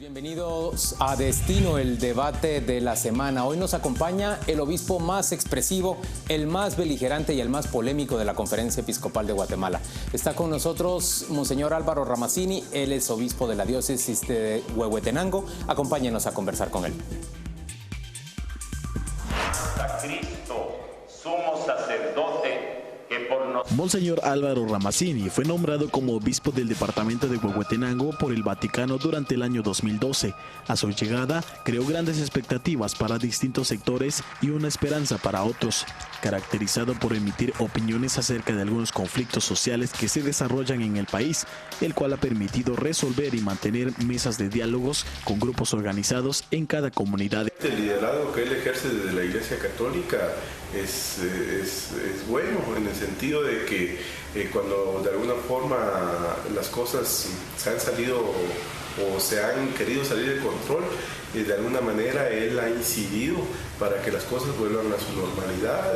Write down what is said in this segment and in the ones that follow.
Bienvenidos a Destino, el debate de la semana. Hoy nos acompaña el obispo más expresivo, el más beligerante y el más polémico de la Conferencia Episcopal de Guatemala. Está con nosotros Monseñor Álvaro Ramazzini, él es obispo de la diócesis de Huehuetenango. Acompáñenos a conversar con él. A Cristo, sumo sacerdote, que por nosotros... Monseñor Álvaro Ramazzini fue nombrado como obispo del departamento de Huehuetenango por el Vaticano durante el año 2012. A su llegada, creó grandes expectativas para distintos sectores y una esperanza para otros, caracterizado por emitir opiniones acerca de algunos conflictos sociales que se desarrollan en el país, el cual ha permitido resolver y mantener mesas de diálogos con grupos organizados en cada comunidad. El liderazgo que él ejerce desde la Iglesia Católica es bueno, en el sentido de que cuando de alguna forma las cosas se han salido o se han querido salir de control, de alguna manera él ha incidido para que las cosas vuelvan a su normalidad,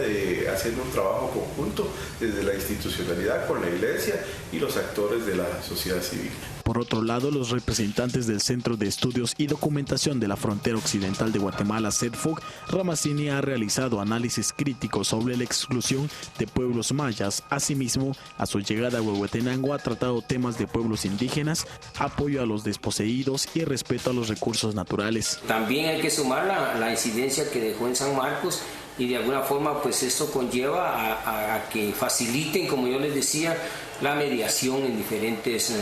haciendo un trabajo conjunto desde la institucionalidad con la Iglesia y los actores de la sociedad civil. Por otro lado, los representantes del Centro de Estudios y Documentación de la Frontera Occidental de Guatemala, CEDFOG, Ramazzini ha realizado análisis críticos sobre la exclusión de pueblos mayas. Asimismo, a su llegada a Huehuetenango ha tratado temas de pueblos indígenas, apoyo a los desposeídos y respeto a los recursos naturales. También hay que sumar la incidencia que dejó en San Marcos, y de alguna forma pues esto conlleva a que faciliten, como yo les decía, la mediación en diferentes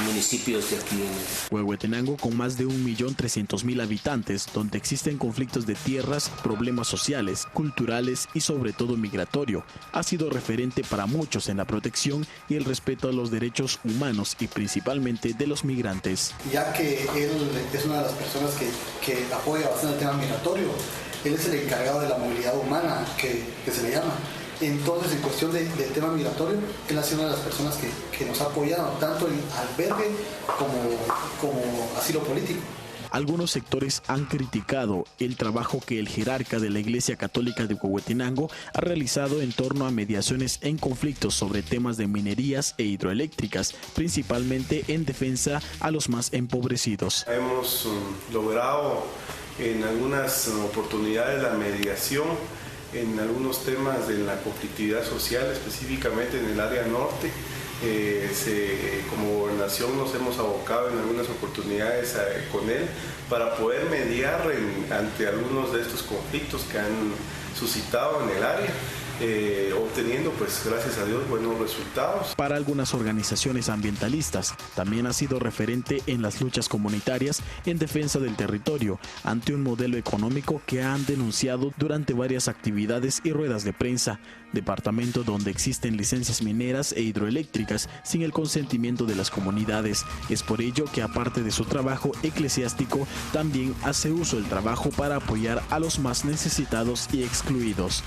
municipios de aquí. Huehuetenango, con más de 1.300.000 habitantes, donde existen conflictos de tierras, problemas sociales, culturales y sobre todo migratorio, ha sido referente para muchos en la protección y el respeto a los derechos humanos y principalmente de los migrantes. Ya que él es una de las personas que apoya bastante el tema migratorio, él es el encargado de la movilidad humana, que se le llama. Entonces, en cuestión del tema migratorio, él ha sido una de las personas que nos ha apoyado, tanto en albergue como asilo político. Algunos sectores han criticado el trabajo que el jerarca de la Iglesia Católica de Huehuetenango ha realizado en torno a mediaciones en conflictos sobre temas de minerías e hidroeléctricas, principalmente en defensa a los más empobrecidos. Hemos logrado en algunas oportunidades la mediación en algunos temas de la conflictividad social, específicamente en el área norte. Como gobernación nos hemos abocado en algunas oportunidades con él para poder mediar ante algunos de estos conflictos que han suscitado en el área, obteniendo, pues gracias a Dios, buenos resultados. Para algunas organizaciones ambientalistas, también ha sido referente en las luchas comunitarias en defensa del territorio, ante un modelo económico que han denunciado durante varias actividades y ruedas de prensa. Departamento donde existen licencias mineras e hidroeléctricas sin el consentimiento de las comunidades. Es por ello que, aparte de su trabajo eclesiástico, también hace uso del trabajo para apoyar a los más necesitados y excluidos.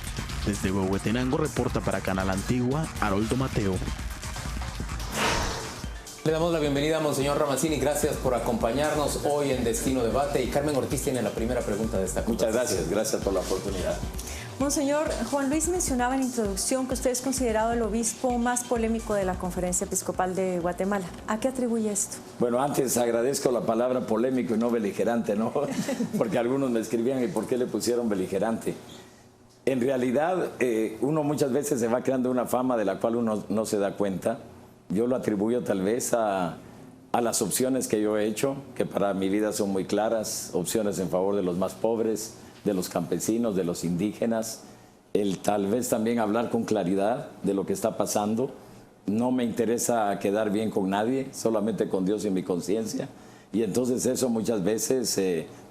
Desde Huehuetenango reporta para Canal Antigua, Haroldo Mateo. Le damos la bienvenida a Monseñor Ramazzini, gracias por acompañarnos hoy en Destino Debate. Y Carmen Ortiz tiene la primera pregunta de esta conversación. Muchas gracias por la oportunidad. Monseñor, Juan Luis mencionaba en introducción que usted es considerado el obispo más polémico de la Conferencia Episcopal de Guatemala. ¿A qué atribuye esto? Bueno, antes agradezco la palabra polémico y no beligerante, ¿no? Porque algunos me escribían, ¿y por qué le pusieron beligerante? En realidad, uno muchas veces se va creando una fama de la cual uno no se da cuenta. Yo lo atribuyo tal vez a las opciones que yo he hecho, que para mi vida son muy claras, opciones en favor de los más pobres, de los campesinos, de los indígenas, el tal vez también hablar con claridad de lo que está pasando. No me interesa quedar bien con nadie, solamente con Dios y mi conciencia. Y entonces eso muchas veces,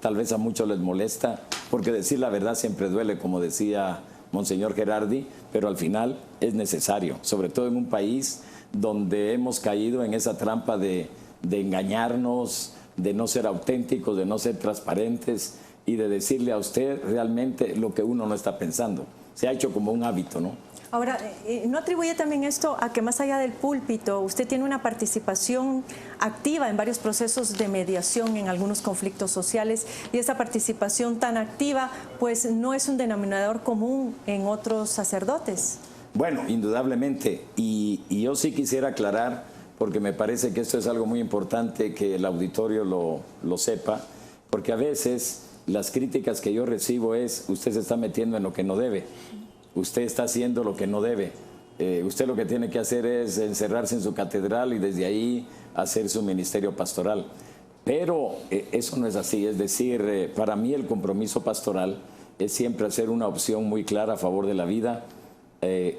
tal vez a muchos les molesta, porque decir la verdad siempre duele, como decía Monseñor Gerardi, pero al final es necesario, sobre todo en un país donde hemos caído en esa trampa de engañarnos, de no ser auténticos, de no ser transparentes y de decirle a usted realmente lo que uno no está pensando. Se ha hecho como un hábito, ¿no? Ahora, ¿no atribuye también esto a que más allá del púlpito, usted tiene una participación activa en varios procesos de mediación en algunos conflictos sociales, y esa participación tan activa pues no es un denominador común en otros sacerdotes? Bueno, indudablemente, y yo sí quisiera aclarar, porque me parece que esto es algo muy importante que el auditorio lo sepa, porque a veces las críticas que yo recibo es: usted se está metiendo en lo que no debe, usted está haciendo lo que no debe, usted lo que tiene que hacer es encerrarse en su catedral y desde ahí hacer su ministerio pastoral. Pero eso no es así, es decir, para mí el compromiso pastoral es siempre hacer una opción muy clara a favor de la vida,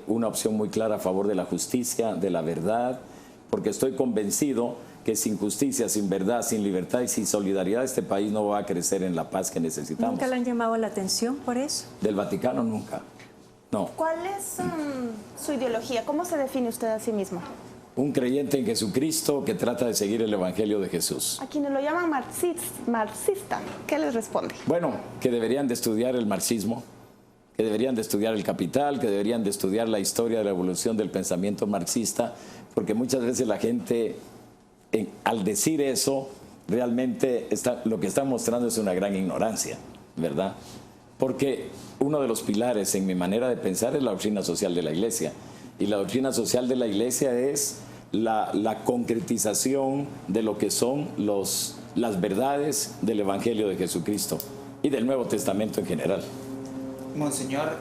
una opción muy clara a favor de la justicia, de la verdad, porque estoy convencido que sin justicia, sin verdad, sin libertad y sin solidaridad este país no va a crecer en la paz que necesitamos. ¿Nunca le han llamado la atención por eso? Del Vaticano nunca, no. ¿Cuál es su ideología? ¿Cómo se define usted a sí mismo? Un creyente en Jesucristo que trata de seguir el Evangelio de Jesús. A quienes lo llaman marxista, ¿qué les responde? Bueno, que deberían de estudiar el marxismo, que deberían de estudiar el Capital, que deberían de estudiar la historia de la evolución del pensamiento marxista, porque muchas veces la gente, al decir eso, realmente lo que está mostrando es una gran ignorancia, ¿verdad? Porque uno de los pilares en mi manera de pensar es la doctrina social de la Iglesia. Y la doctrina social de la Iglesia es la concretización de lo que son las verdades del Evangelio de Jesucristo y del Nuevo Testamento en general. Monseñor,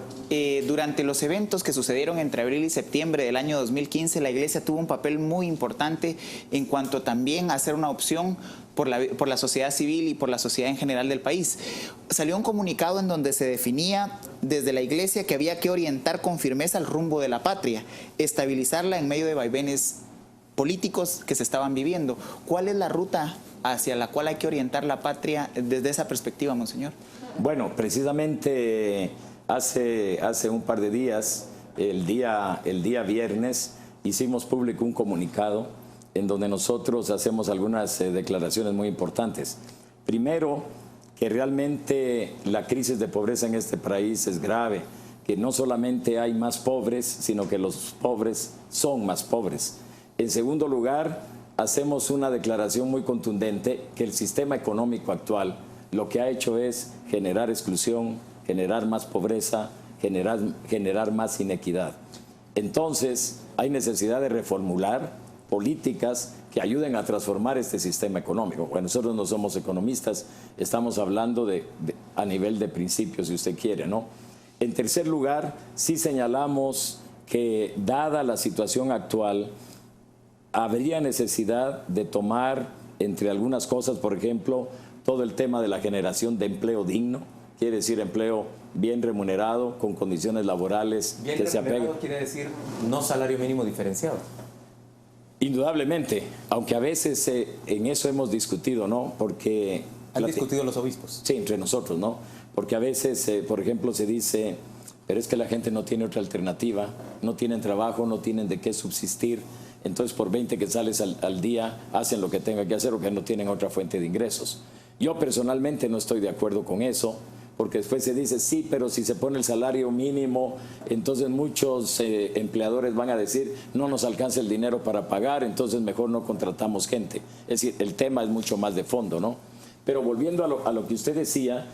durante los eventos que sucedieron entre abril y septiembre del año 2015, la Iglesia tuvo un papel muy importante en cuanto también a hacer una opción por la sociedad civil y por la sociedad en general del país. Salió un comunicado en donde se definía desde la Iglesia que había que orientar con firmeza el rumbo de la patria, estabilizarla en medio de vaivenes políticos que se estaban viviendo. ¿Cuál es la ruta hacia la cual hay que orientar la patria desde esa perspectiva, Monseñor? Bueno, precisamente hace un par de días, el día viernes, hicimos público un comunicado en donde nosotros hacemos algunas declaraciones muy importantes. Primero, que realmente la crisis de pobreza en este país es grave, que no solamente hay más pobres, sino que los pobres son más pobres. En segundo lugar, hacemos una declaración muy contundente que el sistema económico actual lo que ha hecho es generar exclusión, generar más pobreza, generar más inequidad. Entonces, hay necesidad de reformular políticas que ayuden a transformar este sistema económico. Bueno, nosotros no somos economistas, estamos hablando a nivel de principios, si usted quiere, ¿no? En tercer lugar, sí señalamos que, dada la situación actual, habría necesidad de tomar, entre algunas cosas, por ejemplo, todo el tema de la generación de empleo digno, quiere decir empleo bien remunerado, con condiciones laborales bien que se apeguen. Quiere decir no salario mínimo diferenciado. Indudablemente, aunque a veces en eso hemos discutido, ¿no? Porque ¿han discutido los obispos? Sí, entre nosotros, ¿no? Porque a veces, por ejemplo, se dice, pero es que la gente no tiene otra alternativa, no tienen trabajo, no tienen de qué subsistir, entonces por 20 que sales al día hacen lo que tengan que hacer o que no tienen otra fuente de ingresos. Yo personalmente no estoy de acuerdo con eso, porque después se dice, sí, pero si se pone el salario mínimo, entonces muchos empleadores van a decir, no nos alcanza el dinero para pagar, entonces mejor no contratamos gente. Es decir, el tema es mucho más de fondo, ¿no? Pero volviendo a lo que usted decía,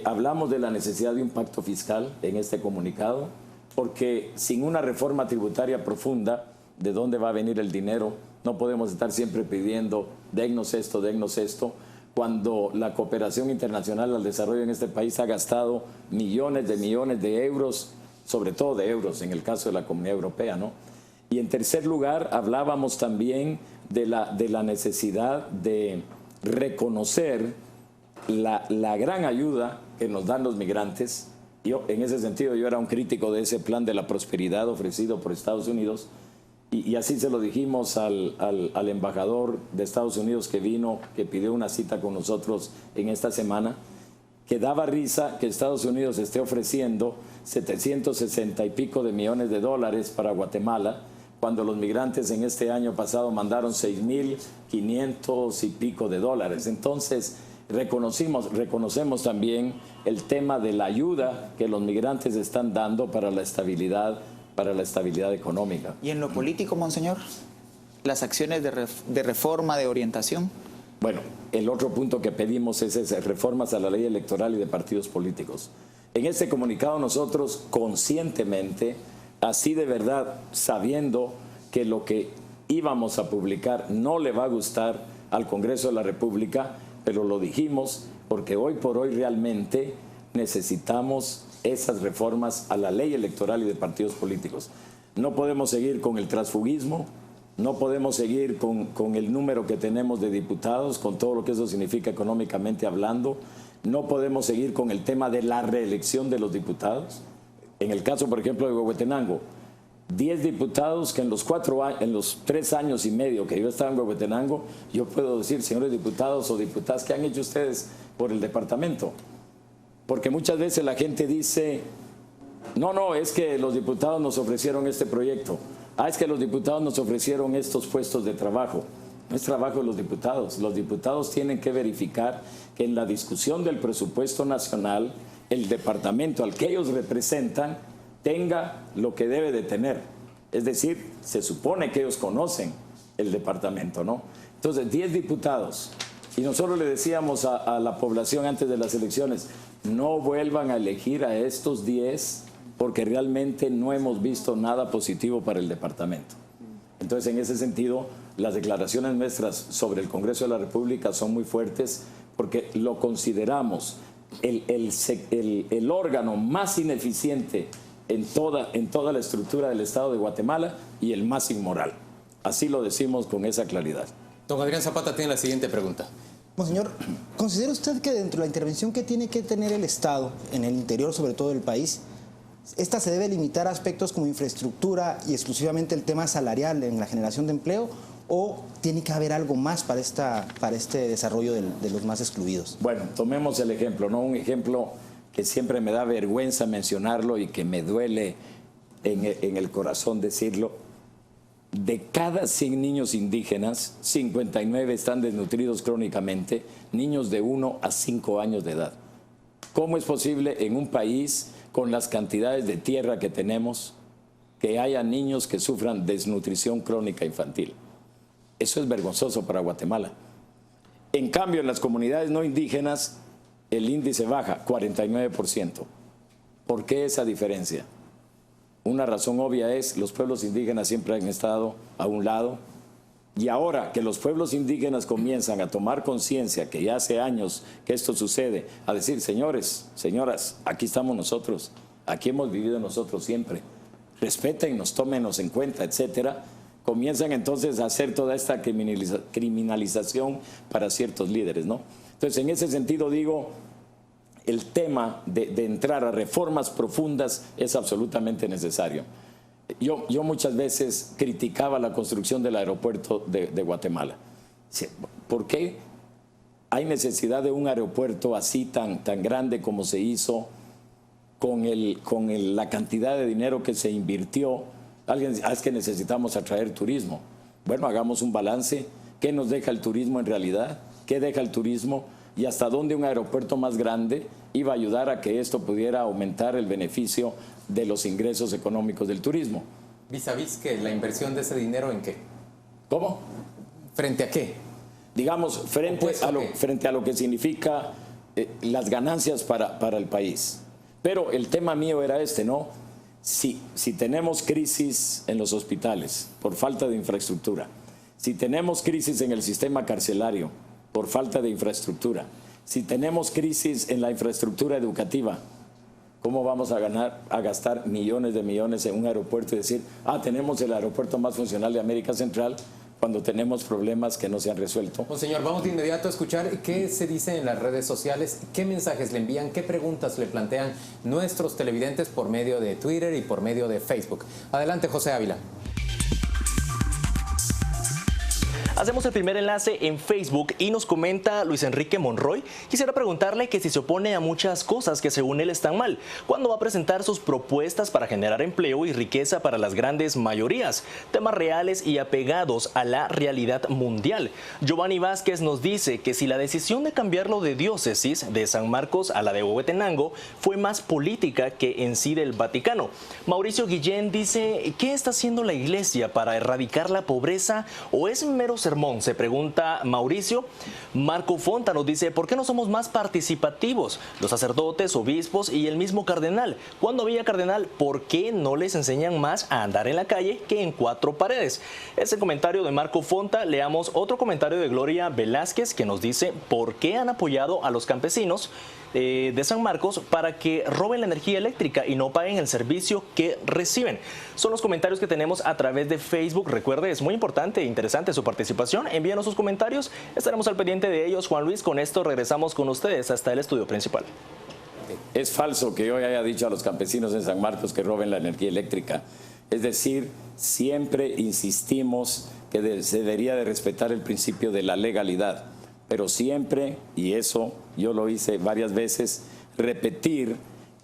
hablamos de la necesidad de un pacto fiscal en este comunicado, porque sin una reforma tributaria profunda, ¿de dónde va a venir el dinero? No podemos estar siempre pidiendo, dennos esto, cuando la cooperación internacional al desarrollo en este país ha gastado millones de euros, sobre todo de euros en el caso de la Comunidad Europea, ¿no? Y en tercer lugar, hablábamos también de la necesidad de reconocer la gran ayuda que nos dan los migrantes. Yo, en ese sentido, yo era un crítico de ese plan de la prosperidad ofrecido por Estados Unidos, y así se lo dijimos al embajador de Estados Unidos que vino, que pidió una cita con nosotros en esta semana, que daba risa que Estados Unidos esté ofreciendo 760 y pico de millones de dólares para Guatemala, cuando los migrantes en este año pasado mandaron 6.500 y pico de dólares. Entonces, reconocemos también el tema de la ayuda que los migrantes están dando para la estabilidad económica. ¿Y en lo político, Monseñor? ¿Las acciones de reforma, de orientación? Bueno, el otro punto que pedimos es reformas a la ley electoral y de partidos políticos. En este comunicado nosotros conscientemente, así de verdad, sabiendo que lo que íbamos a publicar, no le va a gustar al Congreso de la República, pero lo dijimos porque hoy por hoy realmente necesitamos esas reformas a la ley electoral y de partidos políticos. No podemos seguir con el transfugismo, no podemos seguir con el número que tenemos de diputados, con todo lo que eso significa económicamente hablando. No podemos seguir con el tema de la reelección de los diputados. En el caso, por ejemplo, de Huehuetenango, 10 diputados que en los 3 años y medio que yo estaba en Huehuetenango, yo puedo decir, señores diputados o diputadas, ¿qué han hecho ustedes por el departamento? Porque muchas veces la gente dice, no, es que los diputados nos ofrecieron este proyecto. Es que los diputados nos ofrecieron estos puestos de trabajo. No es trabajo de los diputados. Los diputados tienen que verificar que en la discusión del presupuesto nacional, el departamento al que ellos representan tenga lo que debe de tener. Es decir, se supone que ellos conocen el departamento, ¿no? Entonces, 10 diputados. Y nosotros le decíamos a la población antes de las elecciones, no vuelvan a elegir a estos 10 porque realmente no hemos visto nada positivo para el departamento. Entonces, en ese sentido, las declaraciones nuestras sobre el Congreso de la República son muy fuertes porque lo consideramos el órgano más ineficiente en toda la estructura del Estado de Guatemala y el más inmoral. Así lo decimos con esa claridad. Don Adrián Zapata tiene la siguiente pregunta. Monseñor, ¿considera usted que dentro de la intervención que tiene que tener el Estado en el interior, sobre todo del país, esta se debe limitar a aspectos como infraestructura y exclusivamente el tema salarial en la generación de empleo, o tiene que haber algo más para este desarrollo de los más excluidos? Bueno, tomemos el ejemplo, ¿no? Un ejemplo que siempre me da vergüenza mencionarlo y que me duele en el corazón decirlo. De cada 100 niños indígenas, 59 están desnutridos crónicamente, niños de 1 a 5 años de edad. ¿Cómo es posible en un país con las cantidades de tierra que tenemos que haya niños que sufran desnutrición crónica infantil? Eso es vergonzoso para Guatemala. En cambio, en las comunidades no indígenas, el índice baja, 49%. ¿Por qué esa diferencia? Una razón obvia es los pueblos indígenas siempre han estado a un lado, y ahora que los pueblos indígenas comienzan a tomar conciencia que ya hace años que esto sucede, a decir, señores, señoras, aquí estamos nosotros, aquí hemos vivido nosotros siempre, respétennos, tómenos en cuenta, etcétera, comienzan entonces a hacer toda esta criminalización para ciertos líderes, ¿no? Entonces, en ese sentido digo, el tema de entrar a reformas profundas es absolutamente necesario. Yo muchas veces criticaba la construcción del aeropuerto de Guatemala. ¿Por qué hay necesidad de un aeropuerto así tan grande como se hizo, con la cantidad de dinero que se invirtió? Alguien dice, es que necesitamos atraer turismo. Bueno, hagamos un balance. ¿Qué nos deja el turismo en realidad? ¿Qué deja el turismo? Y hasta dónde un aeropuerto más grande iba a ayudar a que esto pudiera aumentar el beneficio de los ingresos económicos del turismo. ¿Vis a vis que la inversión de ese dinero en qué? ¿Cómo? ¿Frente a qué? Digamos, frente a lo que significa las ganancias para el país. Pero el tema mío era este, ¿no? Si tenemos crisis en los hospitales por falta de infraestructura, si tenemos crisis en el sistema carcelario por falta de infraestructura, si tenemos crisis en la infraestructura educativa, ¿cómo vamos a gastar millones de millones en un aeropuerto y decir, tenemos el aeropuerto más funcional de América Central cuando tenemos problemas que no se han resuelto? Monseñor, vamos de inmediato a escuchar qué se dice en las redes sociales, qué mensajes le envían, qué preguntas le plantean nuestros televidentes por medio de Twitter y por medio de Facebook. Adelante, José Ávila. Hacemos el primer enlace en Facebook y nos comenta Luis Enrique Monroy. Quisiera preguntarle que si se opone a muchas cosas que según él están mal, ¿cuándo va a presentar sus propuestas para generar empleo y riqueza para las grandes mayorías? Temas reales y apegados a la realidad mundial. Giovanni Vázquez nos dice que si la decisión de cambiarlo de diócesis de San Marcos a la de Huehuetenango fue más política que en sí del Vaticano. Mauricio Guillén dice, ¿qué está haciendo la iglesia para erradicar la pobreza o es mero sermón? Se pregunta Mauricio. Marco Fonta nos dice, ¿por qué no somos más participativos? Los sacerdotes, obispos y el mismo cardenal. Cuando había cardenal, ¿por qué no les enseñan más a andar en la calle que en cuatro paredes? Ese comentario de Marco Fonta. Leamos otro comentario de Gloria Velázquez que nos dice, ¿por qué han apoyado a los campesinos de San Marcos para que roben la energía eléctrica y no paguen el servicio que reciben? Son los comentarios que tenemos a través de Facebook. Recuerde, es muy importante e interesante su participación. Envíanos sus comentarios, estaremos al pendiente de ellos. Juan Luis, con esto regresamos con ustedes hasta el estudio principal. Es falso que yo haya dicho a los campesinos en San Marcos que roben la energía eléctrica. Es decir, siempre insistimos que se debería de respetar el principio de la legalidad, pero siempre, y eso yo lo hice varias veces, repetir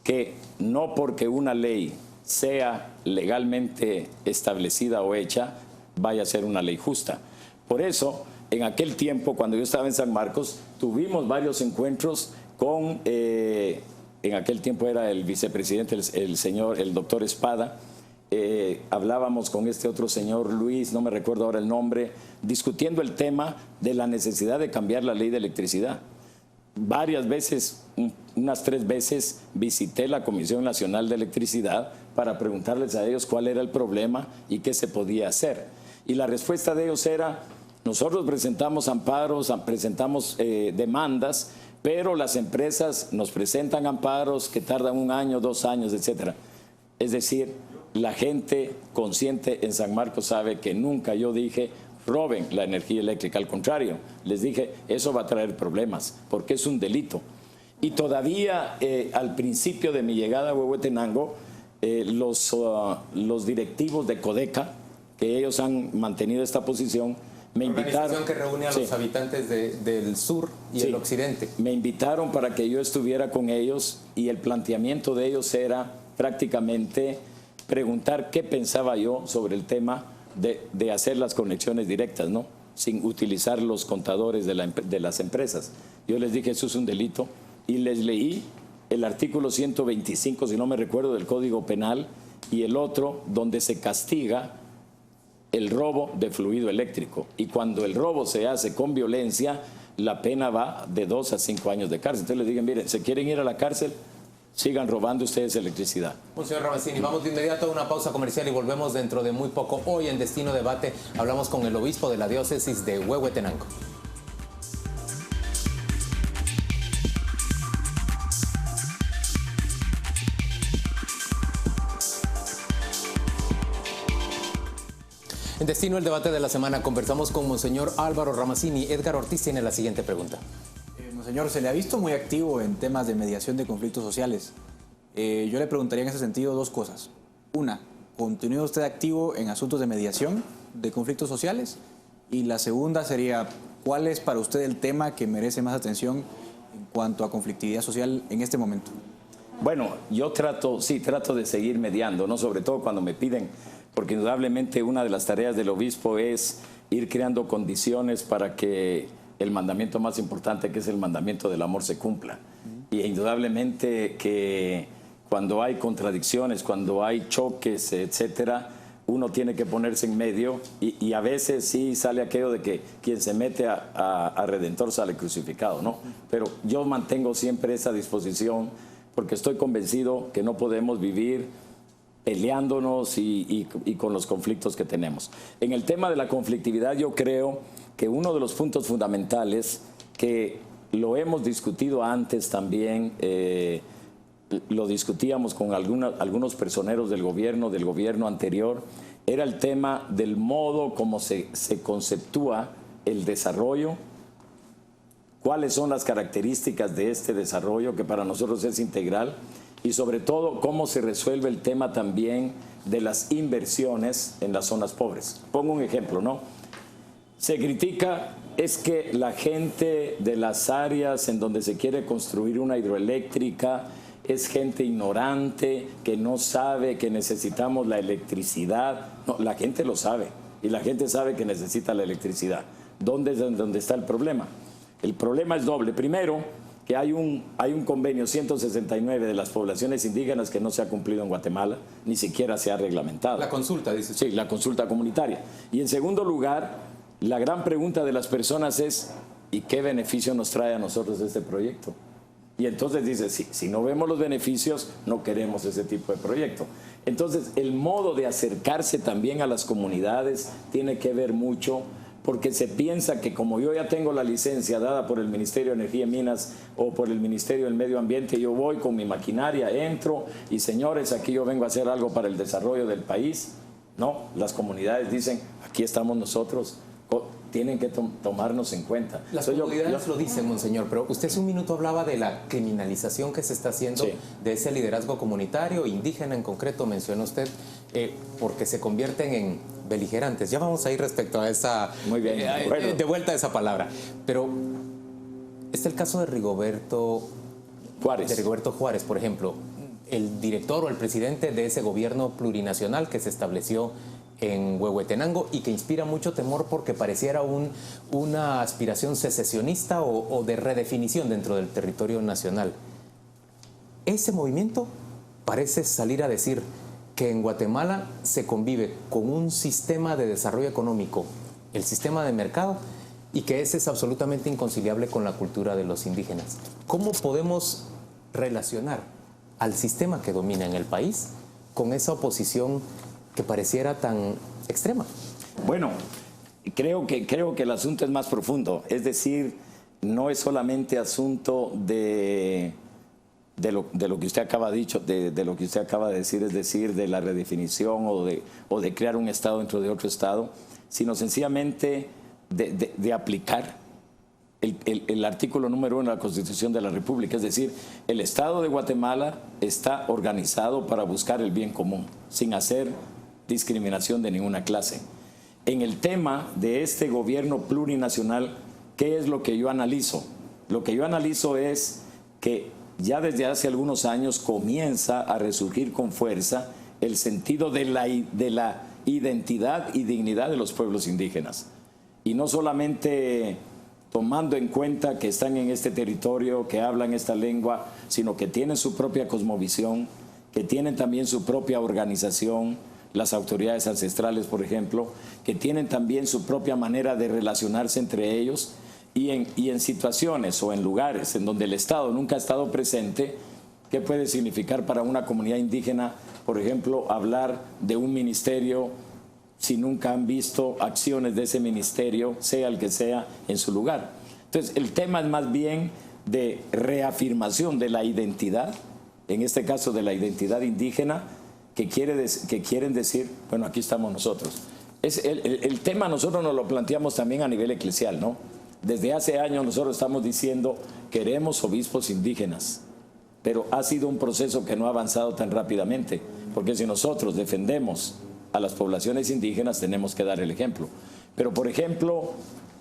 que no porque una ley sea legalmente establecida o hecha, vaya a ser una ley justa. Por eso, en aquel tiempo, cuando yo estaba en San Marcos, tuvimos varios encuentros con, en aquel tiempo era el vicepresidente, el doctor Espada. Hablábamos con este otro señor Luis, no me recuerdo ahora el nombre, discutiendo el tema de la necesidad de cambiar la ley de electricidad. Varias veces, unas 3 veces, visité la Comisión Nacional de Electricidad para preguntarles a ellos cuál era el problema y qué se podía hacer. Y la respuesta de ellos era, nosotros presentamos amparos, presentamos demandas, pero las empresas nos presentan amparos que tardan 1 año, 2 años, etc. Es decir, la gente consciente en San Marcos sabe que nunca yo dije roben la energía eléctrica. Al contrario, les dije eso va a traer problemas porque es un delito. Y todavía al principio de mi llegada a Huehuetenango, los directivos de Codeca, que ellos han mantenido esta posición, me invitaron. Organización que reúne a los habitantes del sur y el occidente. Me invitaron para que yo estuviera con ellos y el planteamiento de ellos era prácticamente preguntar qué pensaba yo sobre el tema de hacer las conexiones directas, ¿no? Sin utilizar los contadores de las empresas. Yo les dije, eso es un delito, y les leí el artículo 125, si no me recuerdo, del Código Penal, y el otro donde se castiga el robo de fluido eléctrico. Y cuando el robo se hace con violencia, la pena va de 2 a 5 años de cárcel. Entonces les dije, miren, ¿se quieren ir a la cárcel? Sigan robando ustedes electricidad. Señor Ramazzini, vamos de inmediato a una pausa comercial y volvemos dentro de muy poco. Hoy en Destino Debate hablamos con el obispo de la diócesis de Huehuetenango. En Destino, el debate de la semana, conversamos con Monseñor Álvaro Ramazzini. Edgar Ortiz tiene la siguiente pregunta. Monseñor, se le ha visto muy activo en temas de mediación de conflictos sociales. Yo le preguntaría en ese sentido 2 cosas. Una, ¿continúa usted activo en asuntos de mediación de conflictos sociales? Y la segunda sería, ¿cuál es para usted el tema que merece más atención en cuanto a conflictividad social en este momento? Bueno, yo trato de seguir mediando, ¿no? Sobre todo cuando me piden, porque indudablemente una de las tareas del obispo es ir creando condiciones para que el mandamiento más importante, que es el mandamiento del amor, se cumpla. Y indudablemente que cuando hay contradicciones, cuando hay choques, etcétera, uno tiene que ponerse en medio y a veces sí sale aquello de que quien se mete a Redentor sale crucificado, ¿no? Pero yo mantengo siempre esa disposición porque estoy convencido que no podemos vivir peleándonos y con los conflictos que tenemos. En el tema de la conflictividad, yo creo que uno de los puntos fundamentales, que lo hemos discutido antes también, lo discutíamos con algunos personeros del gobierno anterior, era el tema del modo como se conceptúa el desarrollo, cuáles son las características de este desarrollo que para nosotros es integral y sobre todo cómo se resuelve el tema también de las inversiones en las zonas pobres. Pongo un ejemplo, ¿no? Se critica es que la gente de las áreas en donde se quiere construir una hidroeléctrica es gente ignorante, que no sabe que necesitamos la electricidad. No, la gente lo sabe y la gente sabe que necesita la electricidad. ¿Dónde está el problema? El problema es doble. Primero, que hay un convenio 169 de las poblaciones indígenas que no se ha cumplido en Guatemala, ni siquiera se ha reglamentado. La consulta, dice usted. Sí, la consulta comunitaria. Y en segundo lugar, la gran pregunta de las personas es, ¿y qué beneficio nos trae a nosotros este proyecto? Y entonces dice, si no vemos los beneficios, no queremos ese tipo de proyecto. Entonces, el modo de acercarse también a las comunidades tiene que ver mucho, porque se piensa que como yo ya tengo la licencia dada por el Ministerio de Energía y Minas o por el Ministerio del Medio Ambiente, yo voy con mi maquinaria, entro y señores, aquí yo vengo a hacer algo para el desarrollo del país. No, las comunidades dicen, aquí estamos nosotros, tienen que tomarnos en cuenta. Las comunidades lo dicen, monseñor, pero usted hace un minuto hablaba de la criminalización que se está haciendo de ese liderazgo comunitario, indígena en concreto, mencionó usted, porque se convierten en beligerantes. Ya vamos a ir respecto a esa... Muy bien, de vuelta a esa palabra. Pero está el caso de Rigoberto Juárez, por ejemplo, el director o el presidente de ese gobierno plurinacional que se estableció en Huehuetenango y que inspira mucho temor porque pareciera una aspiración secesionista o de redefinición dentro del territorio nacional. Ese movimiento parece salir a decir que en Guatemala se convive con un sistema de desarrollo económico, el sistema de mercado, y que ese es absolutamente inconciliable con la cultura de los indígenas. ¿Cómo podemos relacionar al sistema que domina en el país con esa oposición que pareciera tan extrema? Bueno, creo que el asunto es más profundo. Es decir, no es solamente asunto de lo que usted acaba de lo que usted acaba de decir, es decir, de la redefinición o de crear un Estado dentro de otro Estado, sino sencillamente de aplicar el artículo número 1 de la Constitución de la República. Es decir, el Estado de Guatemala está organizado para buscar el bien común, sin hacer discriminación de ninguna clase. En el tema de este gobierno plurinacional, ¿qué es lo que yo analizo? Lo que yo analizo es que ya desde hace algunos años comienza a resurgir con fuerza el sentido de la identidad y dignidad de los pueblos indígenas. Y no solamente tomando en cuenta que están en este territorio, que hablan esta lengua, sino que tienen su propia cosmovisión, que tienen también su propia organización, las autoridades ancestrales, por ejemplo, que tienen también su propia manera de relacionarse entre ellos y en situaciones o en lugares en donde el Estado nunca ha estado presente. ¿Qué puede significar para una comunidad indígena, por ejemplo, hablar de un ministerio si nunca han visto acciones de ese ministerio, sea el que sea, en su lugar? Entonces, el tema es más bien de reafirmación de la identidad, en este caso de la identidad indígena, que quieren decir, bueno, aquí estamos nosotros. El tema nosotros nos lo planteamos también a nivel eclesial, ¿no? Desde hace años nosotros estamos diciendo, queremos obispos indígenas, pero ha sido un proceso que no ha avanzado tan rápidamente, porque si nosotros defendemos a las poblaciones indígenas, tenemos que dar el ejemplo. Pero, por ejemplo,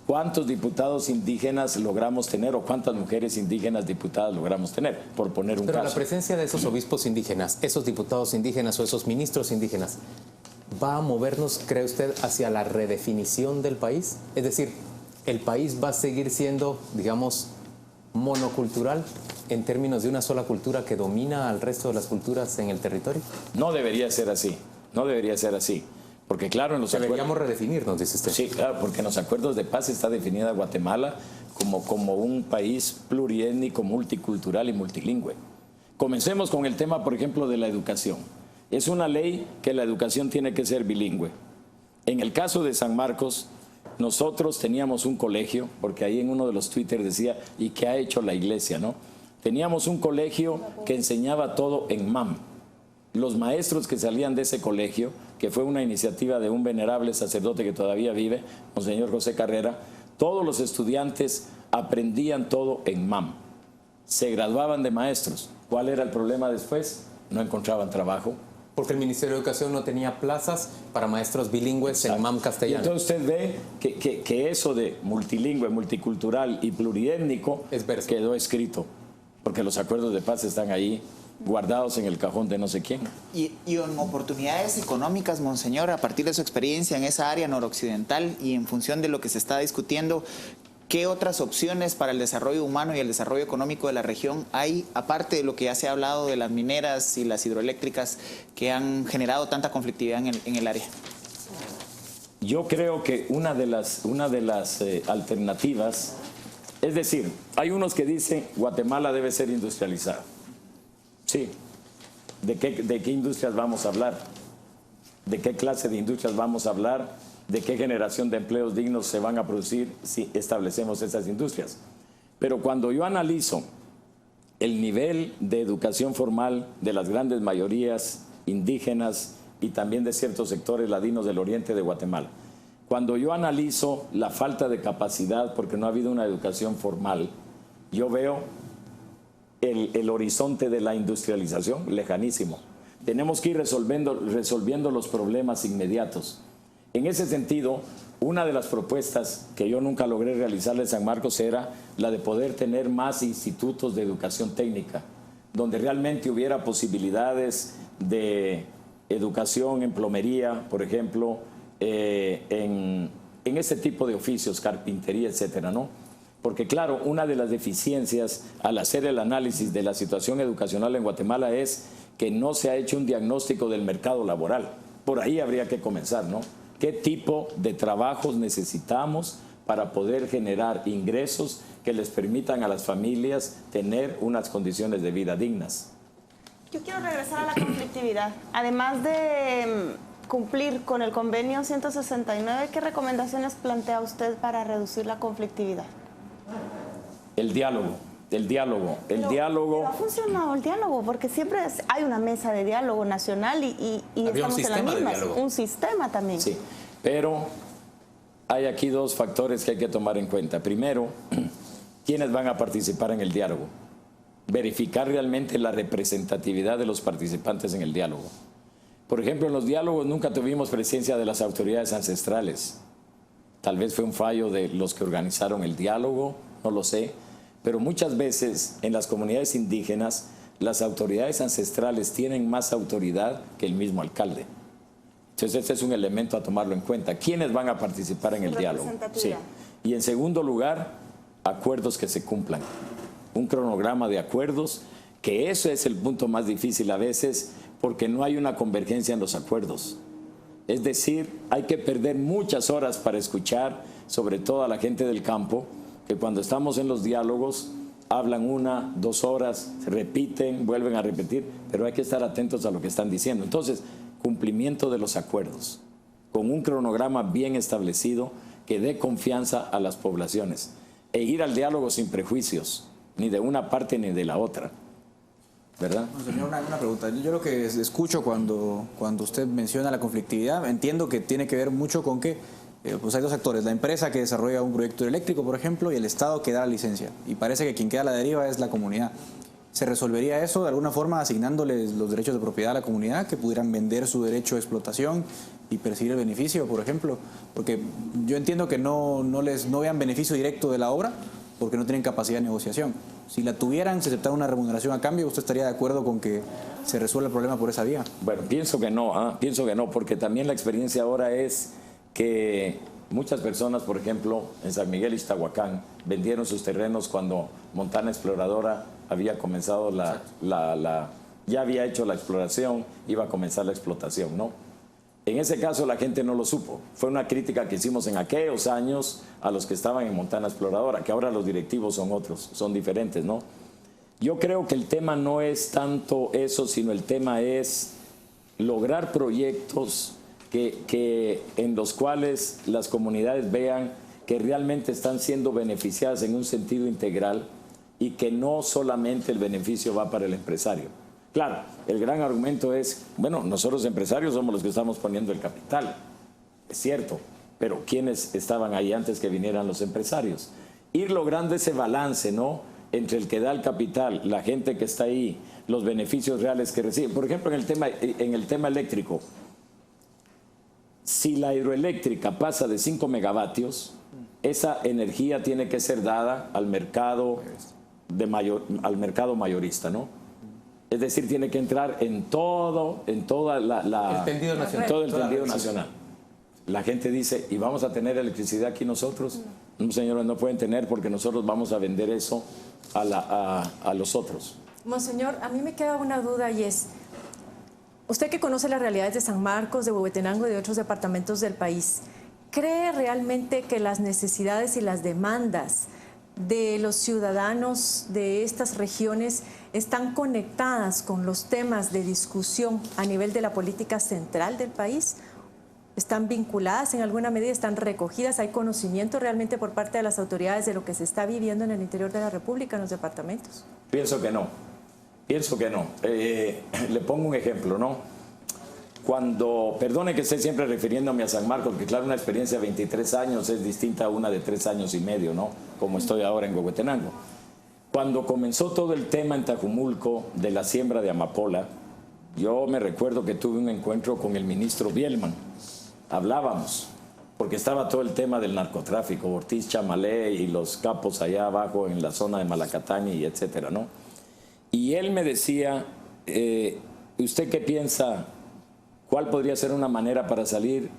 ¿cuántos diputados indígenas logramos tener o cuántas mujeres indígenas diputadas logramos tener? Por poner un caso. Pero la presencia de esos obispos indígenas, esos diputados indígenas o esos ministros indígenas, ¿va a movernos, cree usted, hacia la redefinición del país? Es decir, ¿el país va a seguir siendo, digamos, monocultural en términos de una sola cultura que domina al resto de las culturas en el territorio? No debería ser así, no debería ser así. Porque claro, en los deberíamos redefinirnos, dice usted. Sí, claro, porque en los acuerdos de paz está definida Guatemala como un país pluriétnico, multicultural y multilingüe. Comencemos con el tema, por ejemplo, de la educación. Es una ley que la educación tiene que ser bilingüe. En el caso de San Marcos, nosotros teníamos un colegio, porque ahí en uno de los Twitter decía, ¿y qué ha hecho la iglesia, no? Teníamos un colegio que enseñaba todo en MAM. Los maestros que salían de ese colegio, que fue una iniciativa de un venerable sacerdote que todavía vive, Monseñor José Carrera, todos los estudiantes aprendían todo en MAM. Se graduaban de maestros. ¿Cuál era el problema después? No encontraban trabajo. Porque el Ministerio de Educación no tenía plazas para maestros bilingües en MAM castellano. Y entonces usted ve que eso de multilingüe, multicultural y pluriétnico quedó escrito, porque los acuerdos de paz están ahí guardados en el cajón de no sé quién. Y en oportunidades económicas, monseñor, a partir de su experiencia en esa área noroccidental y en función de lo que se está discutiendo, ¿qué otras opciones para el desarrollo humano y el desarrollo económico de la región hay, aparte de lo que ya se ha hablado de las mineras y las hidroeléctricas que han generado tanta conflictividad en el área? yo creo que una de las alternativas, es decir, hay unos que dicen Guatemala debe ser industrializada. Sí. ¿De qué industrias vamos a hablar? ¿De qué clase de industrias vamos a hablar? ¿De qué generación de empleos dignos se van a producir si establecemos esas industrias? Pero cuando yo analizo el nivel de educación formal de las grandes mayorías indígenas y también de ciertos sectores ladinos del oriente de Guatemala, cuando yo analizo la falta de capacidad porque no ha habido una educación formal, yo veo el horizonte de la industrialización lejanísimo. Tenemos que ir resolviendo los problemas inmediatos. En ese sentido, una de las propuestas que yo nunca logré realizar en San Marcos era la de poder tener más institutos de educación técnica, donde realmente hubiera posibilidades de educación en plomería, por ejemplo, en ese tipo de oficios, carpintería, etcétera, ¿no? Porque claro, una de las deficiencias al hacer el análisis de la situación educacional en Guatemala es que no se ha hecho un diagnóstico del mercado laboral. Por ahí habría que comenzar, ¿no? ¿Qué tipo de trabajos necesitamos para poder generar ingresos que les permitan a las familias tener unas condiciones de vida dignas? Yo quiero regresar a la conflictividad. Además de cumplir con el convenio 169, ¿qué recomendaciones plantea usted para reducir la conflictividad? El diálogo. Pero ha funcionado el diálogo, porque siempre hay una mesa de diálogo nacional y estamos en la misma. Un sistema también. Sí, pero hay aquí dos factores que hay que tomar en cuenta. Primero, ¿quiénes van a participar en el diálogo? Verificar realmente la representatividad de los participantes en el diálogo. Por ejemplo, en los diálogos nunca tuvimos presencia de las autoridades ancestrales. Tal vez fue un fallo de los que organizaron el diálogo, no lo sé. Pero muchas veces en las comunidades indígenas las autoridades ancestrales tienen más autoridad que el mismo alcalde. Entonces este es un elemento a tomarlo en cuenta. ¿Quiénes van a participar en el diálogo? Sí. Y en segundo lugar, acuerdos que se cumplan. Un cronograma de acuerdos, que eso es el punto más difícil a veces porque no hay una convergencia en los acuerdos. Es decir, hay que perder muchas horas para escuchar, sobre todo a la gente del campo, que cuando estamos en los diálogos hablan 1, 2 horas, se repiten, vuelven a repetir, pero hay que estar atentos a lo que están diciendo. Entonces, cumplimiento de los acuerdos, con un cronograma bien establecido que dé confianza a las poblaciones, e ir al diálogo sin prejuicios, ni de una parte ni de la otra. ¿Verdad? Bueno, señor, una pregunta. Yo lo que escucho cuando usted menciona la conflictividad, entiendo que tiene que ver mucho con que pues hay dos actores, la empresa que desarrolla un proyecto eléctrico, por ejemplo, y el Estado que da la licencia. Y parece que quien queda a la deriva es la comunidad. ¿Se resolvería eso de alguna forma asignándoles los derechos de propiedad a la comunidad, que pudieran vender su derecho de explotación y percibir el beneficio, por ejemplo? Porque yo entiendo que no vean beneficio directo de la obra porque no tienen capacidad de negociación. Si la tuvieran, si aceptaran una remuneración a cambio, ¿usted estaría de acuerdo con que se resuelva el problema por esa vía? Bueno, pienso que no, porque también la experiencia ahora es que muchas personas, por ejemplo, en San Miguel y Ixtahuacán, vendieron sus terrenos cuando Montana Exploradora había comenzado ya había hecho la exploración, iba a comenzar la explotación, ¿no? En ese caso la gente no lo supo. Fue una crítica que hicimos en aquellos años a los que estaban en Montana Exploradora, que ahora los directivos son otros, son diferentes, ¿no? Yo creo que el tema no es tanto eso, sino el tema es lograr proyectos en los cuales las comunidades vean que realmente están siendo beneficiadas en un sentido integral y que no solamente el beneficio va para el empresario. Claro, el gran argumento es, bueno, nosotros empresarios somos los que estamos poniendo el capital, es cierto, pero ¿quiénes estaban ahí antes que vinieran los empresarios? Ir logrando ese balance, ¿no?, entre el que da el capital, la gente que está ahí, los beneficios reales que reciben. Por ejemplo, en el tema eléctrico, si la hidroeléctrica pasa de 5 megavatios, esa energía tiene que ser dada al mercado mayorista, ¿no? Es decir, tiene que entrar en todo el tendido nacional. La gente dice, ¿y vamos a tener electricidad aquí nosotros? No, señores, no pueden tener porque nosotros vamos a vender eso a los otros. Monseñor, a mí me queda una duda y es, usted que conoce las realidades de San Marcos, de Huehuetenango y de otros departamentos del país, ¿cree realmente que las necesidades y las demandas de los ciudadanos de estas regiones están conectadas con los temas de discusión a nivel de la política central del país? ¿Están vinculadas en alguna medida? ¿Están recogidas? ¿Hay conocimiento realmente por parte de las autoridades de lo que se está viviendo en el interior de la República, en los departamentos? Pienso que no. Le pongo un ejemplo, ¿no? Cuando, perdone que esté siempre refiriéndome a San Marcos, porque claro, una experiencia de 23 años es distinta a una de 3 años y medio, ¿no? Como estoy ahora en Huehuetenango. Cuando comenzó todo el tema en Tajumulco de la siembra de amapola, yo me recuerdo que tuve un encuentro con el ministro Bielman. Hablábamos, porque estaba todo el tema del narcotráfico, Ortiz Chamalé y los capos allá abajo en la zona de Malacatán y etcétera, ¿no? Y él me decía, ¿usted qué piensa? ¿Cuál podría ser una manera para salir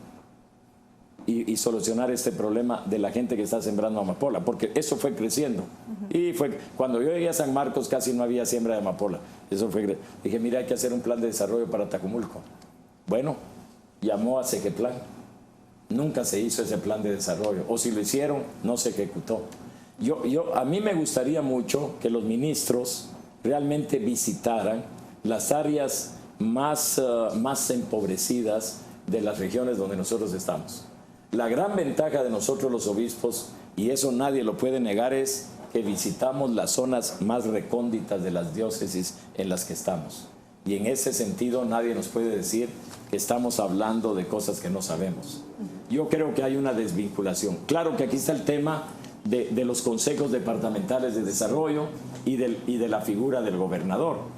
y solucionar este problema de la gente que está sembrando amapola? Porque eso fue creciendo. Y cuando yo llegué a San Marcos casi no había siembra de amapola. Dije, mira, hay que hacer un plan de desarrollo para Tajumulco. Bueno, llamó a Segeplan. Nunca se hizo ese plan de desarrollo. O si lo hicieron, no se ejecutó. A mí me gustaría mucho que los ministros realmente visitaran las áreas más empobrecidas de las regiones donde nosotros estamos. La gran ventaja de nosotros los obispos, y eso nadie lo puede negar, es que visitamos las zonas más recónditas de las diócesis en las que estamos. Y en ese sentido nadie nos puede decir que estamos hablando de cosas que no sabemos. Yo creo que hay una desvinculación. Claro que aquí está el tema de los consejos departamentales de desarrollo y de la figura del gobernador.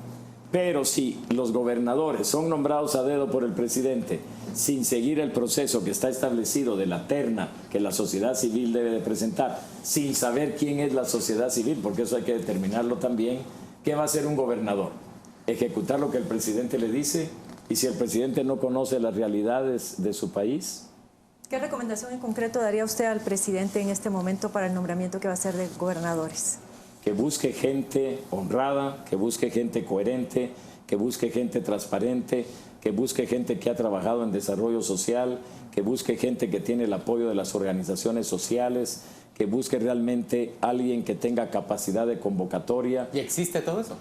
Pero si los gobernadores son nombrados a dedo por el presidente sin seguir el proceso que está establecido de la terna que la sociedad civil debe de presentar, sin saber quién es la sociedad civil, porque eso hay que determinarlo también, ¿qué va a hacer un gobernador? Ejecutar lo que el presidente le dice, y si el presidente no conoce las realidades de su país. ¿Qué recomendación en concreto daría usted al presidente en este momento para el nombramiento que va a hacer de gobernadores? Que busque gente honrada, que busque gente coherente, que busque gente transparente, que busque gente que ha trabajado en desarrollo social, que busque gente que tiene el apoyo de las organizaciones sociales, que busque realmente alguien que tenga capacidad de convocatoria. ¿Y existe todo eso?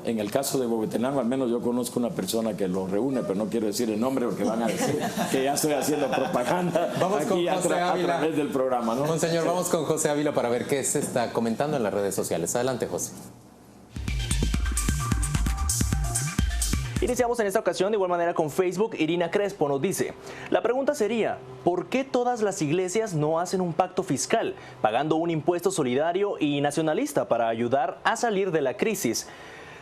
En el caso de Huehuetenango, al menos yo conozco una persona que lo reúne, pero no quiero decir el nombre porque van a decir que ya estoy haciendo propaganda. Vamos aquí con José Ávila. A través del programa, ¿no? Monseñor, vamos con José Ávila para ver qué se está comentando en las redes sociales. Adelante, José. Iniciamos en esta ocasión de igual manera con Facebook. Irina Crespo nos dice, la pregunta sería, ¿por qué todas las iglesias no hacen un pacto fiscal, pagando un impuesto solidario y nacionalista para ayudar a salir de la crisis?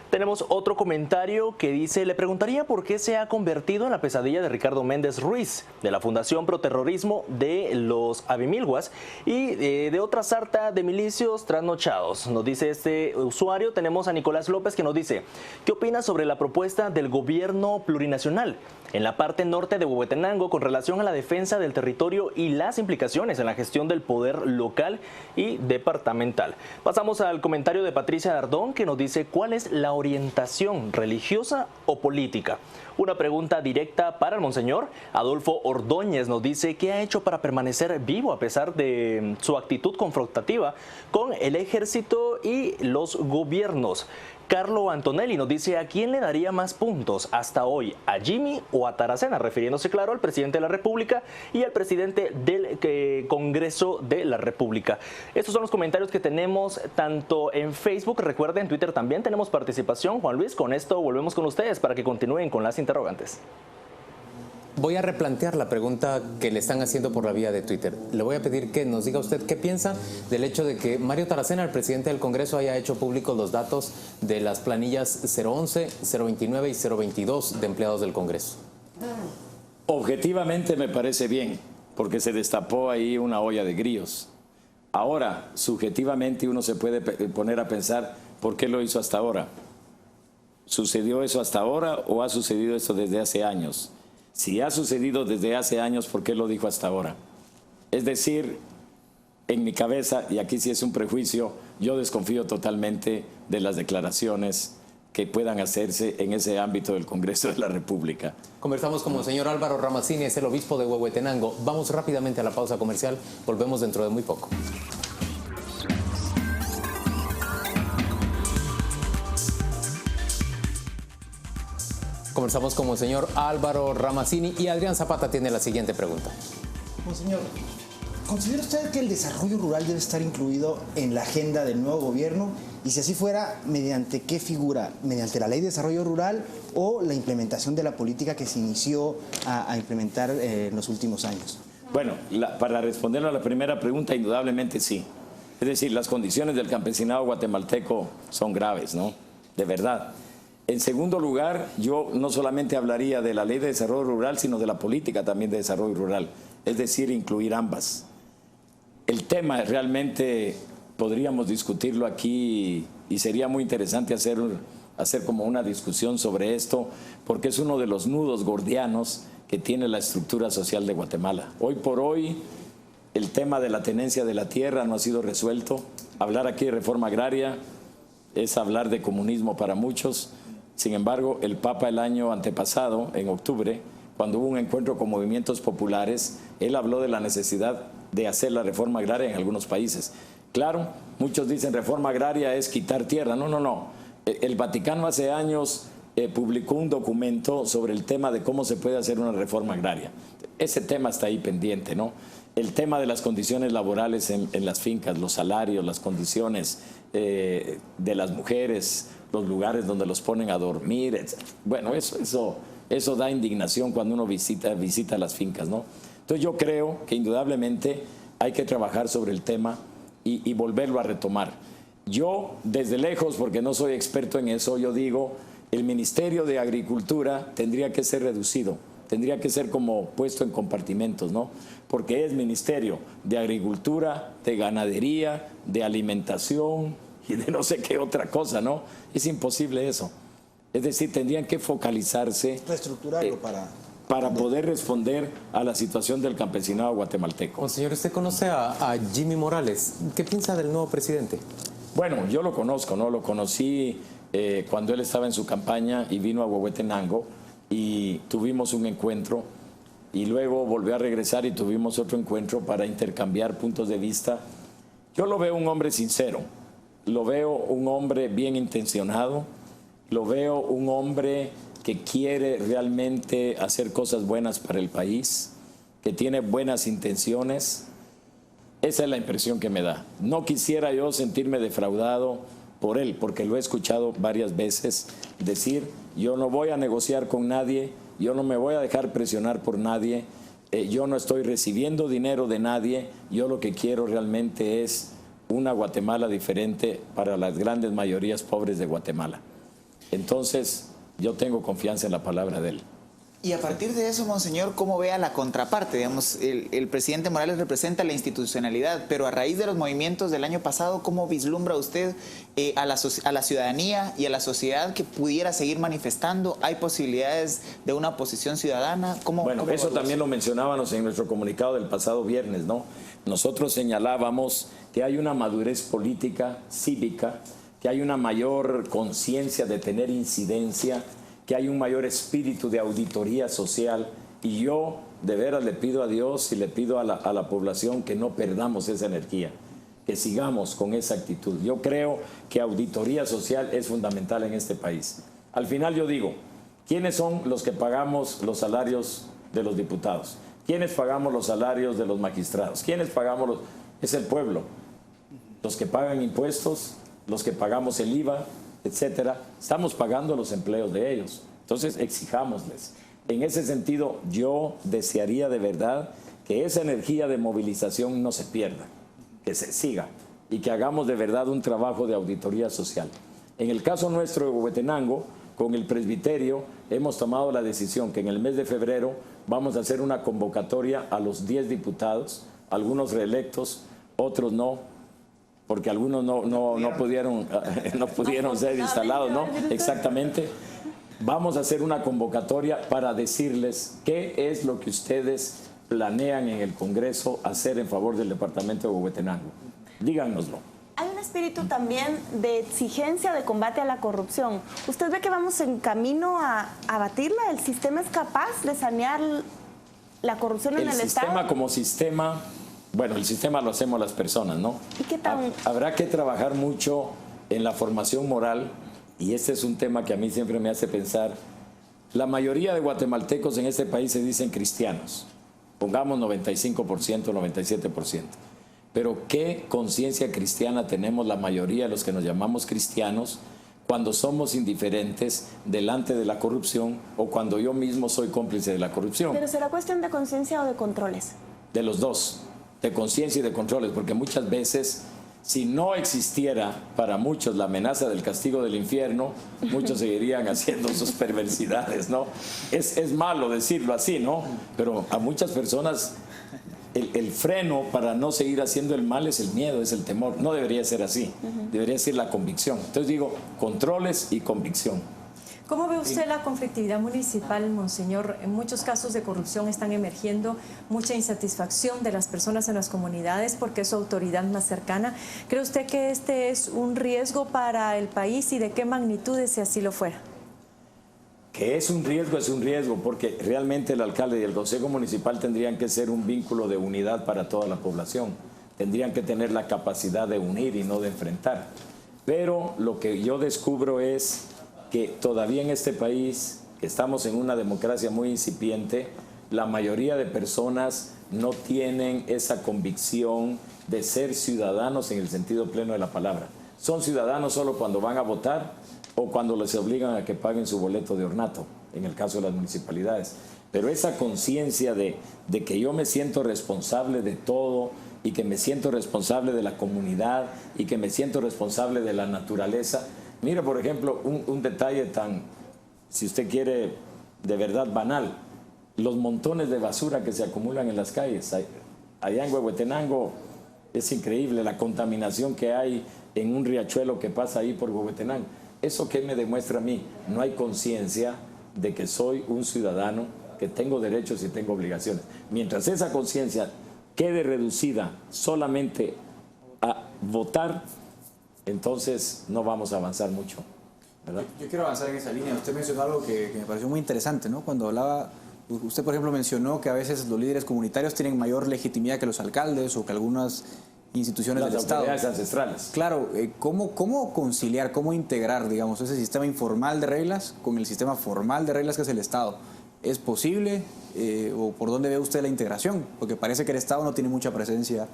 Tenemos otro comentario que dice, le preguntaría por qué se ha convertido en la pesadilla de Ricardo Méndez Ruiz, de la Fundación Proterrorismo de los Avimilguas y de otra sarta de milicios trasnochados. Nos dice este usuario. Tenemos a Nicolás López que nos dice, ¿qué opina sobre la propuesta del gobierno plurinacional en la parte norte de Huehuetenango con relación a la defensa del territorio y las implicaciones en la gestión del poder local y departamental? Pasamos al comentario de Patricia Dardón que nos dice, ¿cuál es la orientación religiosa o política? Una pregunta directa para el monseñor. Adolfo Ordóñez nos dice, ¿qué ha hecho para permanecer vivo a pesar de su actitud confrontativa con el ejército y los gobiernos? Carlo Antonelli nos dice, ¿a quién le daría más puntos hasta hoy? ¿A Jimmy o a Taracena? Refiriéndose, claro, al presidente de la República y al presidente del Congreso de la República. Estos son los comentarios que tenemos tanto en Facebook, recuerden, en Twitter también tenemos participación. Juan Luis, con esto volvemos con ustedes para que continúen con las interrogantes. Voy a replantear la pregunta que le están haciendo por la vía de Twitter. Le voy a pedir que nos diga usted qué piensa del hecho de que Mario Taracena, el presidente del Congreso, haya hecho públicos los datos de las planillas 011, 029 y 022 de empleados del Congreso. Objetivamente me parece bien, porque se destapó ahí una olla de grillos. Ahora, subjetivamente uno se puede poner a pensar, ¿por qué lo hizo hasta ahora? ¿Sucedió eso hasta ahora o ha sucedido esto desde hace años? Si ha sucedido desde hace años, ¿por qué lo dijo hasta ahora? Es decir, en mi cabeza, y aquí sí es un prejuicio, yo desconfío totalmente de las declaraciones que puedan hacerse en ese ámbito del Congreso de la República. Conversamos con Monseñor Álvaro Ramazzini, es el obispo de Huehuetenango. Vamos rápidamente a la pausa comercial, volvemos dentro de muy poco. Conversamos con Monseñor Álvaro Ramazzini y Adrián Zapata tiene la siguiente pregunta. Monseñor, ¿considera usted que el desarrollo rural debe estar incluido en la agenda del nuevo gobierno? Y si así fuera, ¿mediante qué figura? ¿Mediante la Ley de Desarrollo Rural o la implementación de la política que se inició a implementar en los últimos años? Bueno, para responder a la primera pregunta, indudablemente sí. Es decir, las condiciones del campesinado guatemalteco son graves, ¿no? De verdad. En segundo lugar, yo no solamente hablaría de la Ley de Desarrollo Rural, sino de la política también de desarrollo rural. Es decir, incluir ambas. El tema realmente podríamos discutirlo aquí y sería muy interesante hacer como una discusión sobre esto, porque es uno de los nudos gordianos que tiene la estructura social de Guatemala. Hoy por hoy, el tema de la tenencia de la tierra no ha sido resuelto. Hablar aquí de reforma agraria es hablar de comunismo para muchos. Sin embargo, el Papa el año antepasado, en octubre, cuando hubo un encuentro con movimientos populares, él habló de la necesidad de hacer la reforma agraria en algunos países. Claro, muchos dicen reforma agraria es quitar tierra. No, no, no. El Vaticano hace años publicó un documento sobre el tema de cómo se puede hacer una reforma agraria. Ese tema está ahí pendiente, ¿no? El tema de las condiciones laborales en las fincas, los salarios, las condiciones de las mujeres, los lugares donde los ponen a dormir, etc. Bueno, eso da indignación cuando uno visita las fincas, ¿no? Entonces yo creo que indudablemente hay que trabajar sobre el tema y volverlo a retomar. Yo, desde lejos, porque no soy experto en eso, yo digo, el Ministerio de Agricultura tendría que ser reducido, tendría que ser como puesto en compartimentos, ¿no? Porque es Ministerio de Agricultura, de Ganadería, de Alimentación y de no sé qué otra cosa, ¿no? Es imposible eso. Es decir, tendrían que focalizarse, reestructurarlo para poder responder a la situación del campesinado guatemalteco. Señor, ¿usted conoce a Jimmy Morales? ¿Qué piensa del nuevo presidente? Bueno, yo lo conozco, ¿no? Lo conocí cuando él estaba en su campaña y vino a Huehuetenango y tuvimos un encuentro y luego volvió a regresar y tuvimos otro encuentro para intercambiar puntos de vista. Yo lo veo un hombre sincero, lo veo un hombre bien intencionado, lo veo un hombre que quiere realmente hacer cosas buenas para el país, que tiene buenas intenciones. Esa es la impresión que me da. No quisiera yo sentirme defraudado por él, porque lo he escuchado varias veces decir, yo no voy a negociar con nadie, yo no me voy a dejar presionar por nadie, yo no estoy recibiendo dinero de nadie, yo lo que quiero realmente es una Guatemala diferente para las grandes mayorías pobres de Guatemala. Entonces, yo tengo confianza en la palabra de él. Y a partir de eso, Monseñor, ¿cómo ve a la contraparte? Digamos, el presidente Morales representa la institucionalidad, pero a raíz de los movimientos del año pasado, ¿cómo vislumbra usted a la ciudadanía y a la sociedad que pudiera seguir manifestando? ¿Hay posibilidades de una oposición ciudadana? Bueno, eso también lo mencionábamos en nuestro comunicado del pasado viernes, ¿no? Nosotros señalábamos que hay una madurez política, cívica, que hay una mayor conciencia de tener incidencia, que hay un mayor espíritu de auditoría social, y yo de veras le pido a Dios y le pido a la población que no perdamos esa energía, que sigamos con esa actitud. Yo creo que auditoría social es fundamental en este país. Al final yo digo, ¿quiénes son los que pagamos los salarios de los diputados? ¿Quiénes pagamos los salarios de los magistrados? ¿Quiénes pagamos Es el pueblo. Los que pagan impuestos, los que pagamos el IVA, etcétera, estamos pagando los empleos de ellos. Entonces, exijámosles. En ese sentido, yo desearía de verdad que esa energía de movilización no se pierda, que se siga y que hagamos de verdad un trabajo de auditoría social. En el caso nuestro de Huehuetenango, con el presbiterio, hemos tomado la decisión que en el mes de febrero vamos a hacer una convocatoria a los 10 diputados, algunos reelectos, otros no, porque algunos no pudieron ser instalados, ¿no? Exactamente. Vamos a hacer una convocatoria para decirles qué es lo que ustedes planean en el Congreso hacer en favor del departamento de Huehuetenango. Díganoslo. Hay una espíritu también de exigencia de combate a la corrupción. ¿Usted ve que vamos en camino a abatirla? ¿El sistema es capaz de sanear la corrupción en el Estado? El sistema como sistema, bueno, el sistema lo hacemos las personas, ¿no? ¿Y qué tan? Habrá que trabajar mucho en la formación moral, y este es un tema que a mí siempre me hace pensar. La mayoría de guatemaltecos en este país se dicen cristianos, pongamos 95%, 97%. Pero ¿qué conciencia cristiana tenemos la mayoría de los que nos llamamos cristianos cuando somos indiferentes delante de la corrupción o cuando yo mismo soy cómplice de la corrupción? ¿Pero será cuestión de conciencia o de controles? De los dos, de conciencia y de controles, porque muchas veces, si no existiera para muchos la amenaza del castigo del infierno, muchos seguirían haciendo sus perversidades, ¿no? Es malo decirlo así, ¿no? Pero a muchas personas el freno para no seguir haciendo el mal es el miedo, es el temor. No debería ser así, debería ser la convicción. Entonces digo, controles y convicción. ¿Cómo ve usted la conflictividad municipal, monseñor? En muchos casos de corrupción están emergiendo mucha insatisfacción de las personas en las comunidades porque es su autoridad más cercana. ¿Cree usted que este es un riesgo para el país y de qué magnitudes si así lo fuera? Que es un riesgo, porque realmente el alcalde y el consejo municipal tendrían que ser un vínculo de unidad para toda la población. Tendrían que tener la capacidad de unir y no de enfrentar. Pero lo que yo descubro es que todavía en este país, que estamos en una democracia muy incipiente, la mayoría de personas no tienen esa convicción de ser ciudadanos en el sentido pleno de la palabra. Son ciudadanos solo cuando van a votar o cuando les obligan a que paguen su boleto de ornato, en el caso de las municipalidades. Pero esa conciencia de que yo me siento responsable de todo y que me siento responsable de la comunidad y que me siento responsable de la naturaleza. Mira, por ejemplo, un detalle tan, si usted quiere, de verdad banal, los montones de basura que se acumulan en las calles. Allá en Huehuetenango es increíble la contaminación que hay en un riachuelo que pasa ahí por Huehuetenango. ¿Eso qué me demuestra a mí? No hay conciencia de que soy un ciudadano, que tengo derechos y tengo obligaciones. Mientras esa conciencia quede reducida solamente a votar, entonces no vamos a avanzar mucho, ¿verdad? Yo quiero avanzar en esa línea. Usted mencionó algo que me pareció muy interesante, ¿no? Cuando hablaba, usted por ejemplo mencionó que a veces los líderes comunitarios tienen mayor legitimidad que los alcaldes o que algunas instituciones del Estado. Las autoridades ancestrales. Claro, ¿cómo conciliar, cómo integrar, digamos, ese sistema informal de reglas con el sistema formal de reglas que es el Estado? ¿Es posible o por dónde ve usted la integración? Porque parece que el Estado no tiene mucha presencia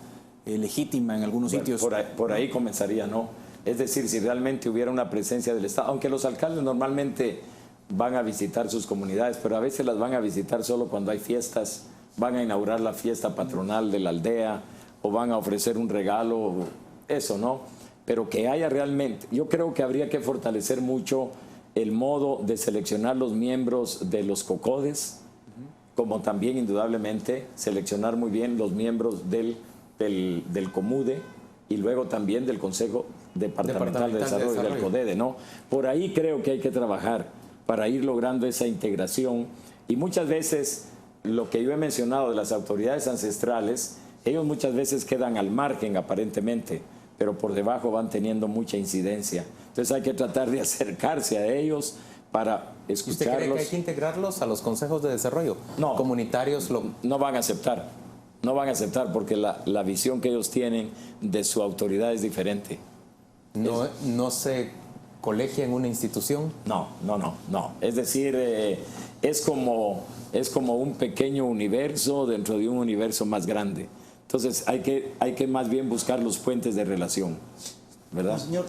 legítima en algunos sitios. Por ahí comenzaría, ¿no? Es decir, si realmente hubiera una presencia del Estado, aunque los alcaldes normalmente van a visitar sus comunidades, pero a veces las van a visitar solo cuando hay fiestas, van a inaugurar la fiesta patronal de la aldea o van a ofrecer un regalo, eso, ¿no? Pero que haya realmente, yo creo que habría que fortalecer mucho el modo de seleccionar los miembros de los COCODES, como también indudablemente seleccionar muy bien los miembros del COMUDE y luego también del Consejo Departamental de Desarrollo, del CODEDE, ¿no? Por ahí creo que hay que trabajar para ir logrando esa integración y muchas veces lo que yo he mencionado de las autoridades ancestrales, ellos muchas veces quedan al margen aparentemente, pero por debajo van teniendo mucha incidencia. Entonces hay que tratar de acercarse a ellos para escucharlos. ¿Usted cree que hay que integrarlos a los consejos de desarrollo? No. Comunitarios no van a aceptar. No van a aceptar porque la visión que ellos tienen de su autoridad es diferente. ¿No se colegia en una institución? No. Es decir, es como un pequeño universo dentro de un universo más grande. Entonces hay que más bien buscar los puentes de relación, ¿verdad? Señor,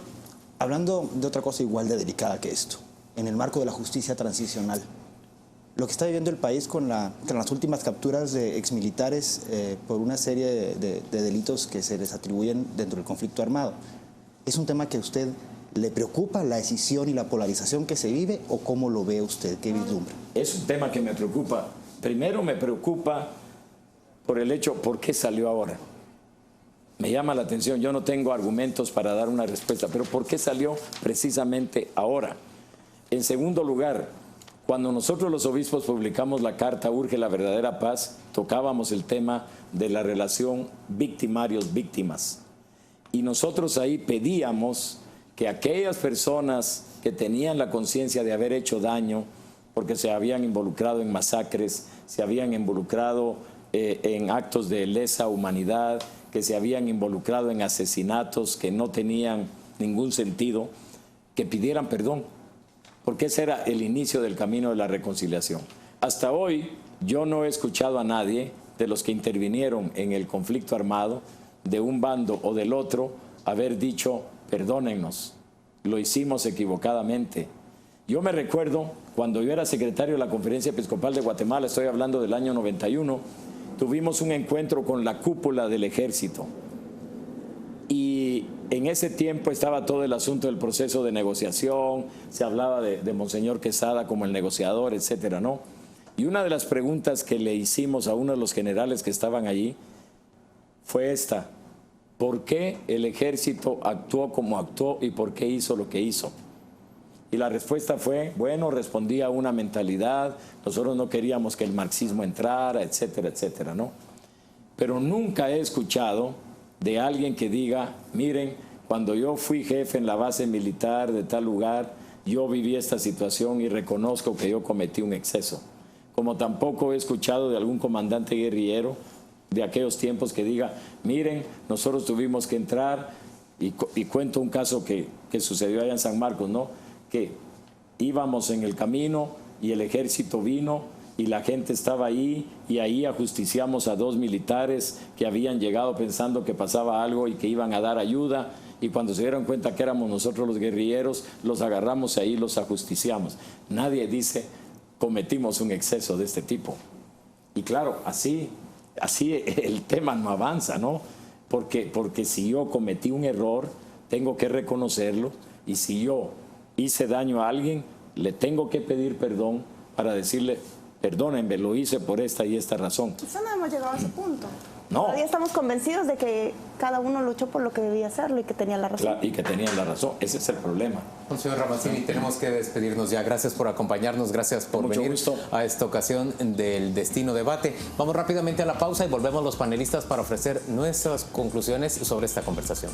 hablando de otra cosa igual de delicada que esto, en el marco de la justicia transicional, lo que está viviendo el país con las últimas capturas de exmilitares por una serie de delitos que se les atribuyen dentro del conflicto armado, ¿es un tema que a usted le preocupa, la decisión y la polarización que se vive, o cómo lo ve usted? ¿Qué vislumbra? Es un tema que me preocupa. Primero me preocupa por el hecho, ¿por qué salió ahora? Me llama la atención, yo no tengo argumentos para dar una respuesta, pero ¿por qué salió precisamente ahora? En segundo lugar, cuando nosotros los obispos publicamos la carta Urge la verdadera paz, tocábamos el tema de la relación victimarios-víctimas. Y nosotros ahí pedíamos que aquellas personas que tenían la conciencia de haber hecho daño, porque se habían involucrado en masacres, se habían involucrado en actos de lesa humanidad, que se habían involucrado en asesinatos que no tenían ningún sentido, que pidieran perdón, porque ese era el inicio del camino de la reconciliación. Hasta hoy yo no he escuchado a nadie de los que intervinieron en el conflicto armado, de un bando o del otro, haber dicho, perdónennos, lo hicimos equivocadamente. Yo me recuerdo, cuando yo era secretario de la Conferencia Episcopal de Guatemala, estoy hablando del año 91, tuvimos un encuentro con la cúpula del ejército. Y en ese tiempo estaba todo el asunto del proceso de negociación, se hablaba de Monseñor Quesada como el negociador, etcétera, ¿no? Y una de las preguntas que le hicimos a uno de los generales que estaban allí fue esta: ¿por qué el ejército actuó como actuó y por qué hizo lo que hizo? Y la respuesta fue, bueno, respondía a una mentalidad, nosotros no queríamos que el marxismo entrara, etcétera, etcétera, ¿no? Pero nunca he escuchado de alguien que diga, miren, cuando yo fui jefe en la base militar de tal lugar, yo viví esta situación y reconozco que yo cometí un exceso. Como tampoco he escuchado de algún comandante guerrillero de aquellos tiempos que diga, miren, nosotros tuvimos que entrar, y cuento un caso que sucedió allá en San Marcos, ¿no? Que íbamos en el camino y el ejército vino y la gente estaba ahí, y ahí ajusticiamos a 2 militares que habían llegado pensando que pasaba algo y que iban a dar ayuda, y cuando se dieron cuenta que éramos nosotros los guerrilleros, los agarramos y ahí los ajusticiamos. Nadie dice, cometimos un exceso de este tipo. Y claro, así el tema no avanza, ¿no? Porque si yo cometí un error, tengo que reconocerlo, y si yo hice daño a alguien, le tengo que pedir perdón para decirle, perdónenme, lo hice por esta y esta razón. Quizá no hemos llegado a ese punto. No. Todavía estamos convencidos de que cada uno luchó por lo que debía hacerlo y que tenía la razón. Claro, y que tenían la razón, ese es el problema. Señor Ramazzini, tenemos que despedirnos ya. Gracias por acompañarnos, gracias por venir a esta ocasión del Destino Debate. Vamos rápidamente a la pausa y volvemos los panelistas para ofrecer nuestras conclusiones sobre esta conversación.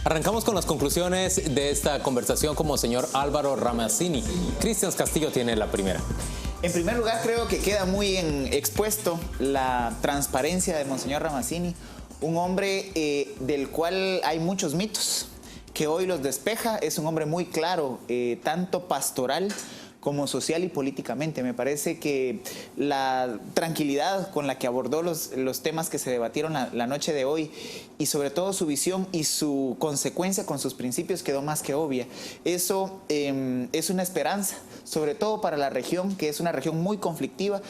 Arrancamos con las conclusiones de esta conversación como señor Álvaro Ramazzini. Cristian Castillo tiene la primera. En primer lugar, creo que queda muy expuesto la transparencia de Monseñor Ramazzini, un hombre del cual hay muchos mitos, que hoy los despeja. Es un hombre muy claro, tanto pastoral como social y políticamente. Me parece que la tranquilidad con la que abordó los temas que se debatieron la noche de hoy, y sobre todo su visión y su consecuencia con sus principios, quedó más que obvia. Eso es una esperanza, sobre todo para la región, que es una región muy conflictiva.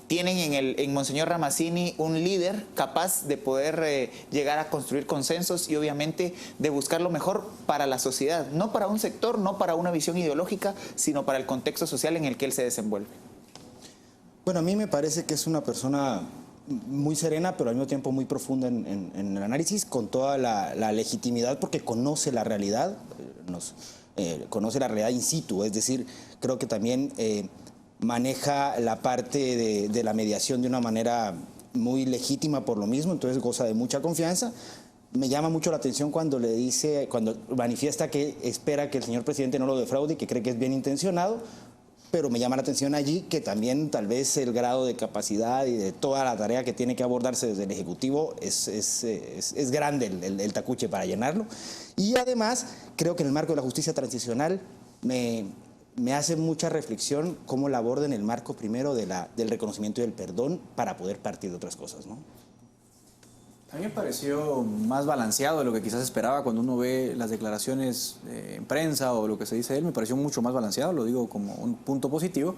Tienen en Monseñor Ramazzini un líder capaz de poder llegar a construir consensos y obviamente de buscar lo mejor para la sociedad, no para un sector, no para una visión ideológica, sino para el contexto social en el que él se desenvuelve. Bueno, a mí me parece que es una persona muy serena, pero al mismo tiempo muy profunda en el análisis, con toda la legitimidad, porque conoce la realidad, conoce la realidad in situ. Es decir, creo que también maneja la parte de la mediación de una manera muy legítima por lo mismo, entonces goza de mucha confianza. Me llama mucho la atención cuando manifiesta que espera que el señor presidente no lo defraude y que cree que es bien intencionado, pero me llama la atención allí que también tal vez el grado de capacidad y de toda la tarea que tiene que abordarse desde el Ejecutivo es grande el tacuche para llenarlo. Y además creo que en el marco de la justicia transicional me hace mucha reflexión cómo la aborda en el marco primero del reconocimiento y del perdón para poder partir de otras cosas, ¿no? A mí me pareció más balanceado de lo que quizás esperaba cuando uno ve las declaraciones en prensa o lo que se dice de él. Me pareció mucho más balanceado, lo digo como un punto positivo.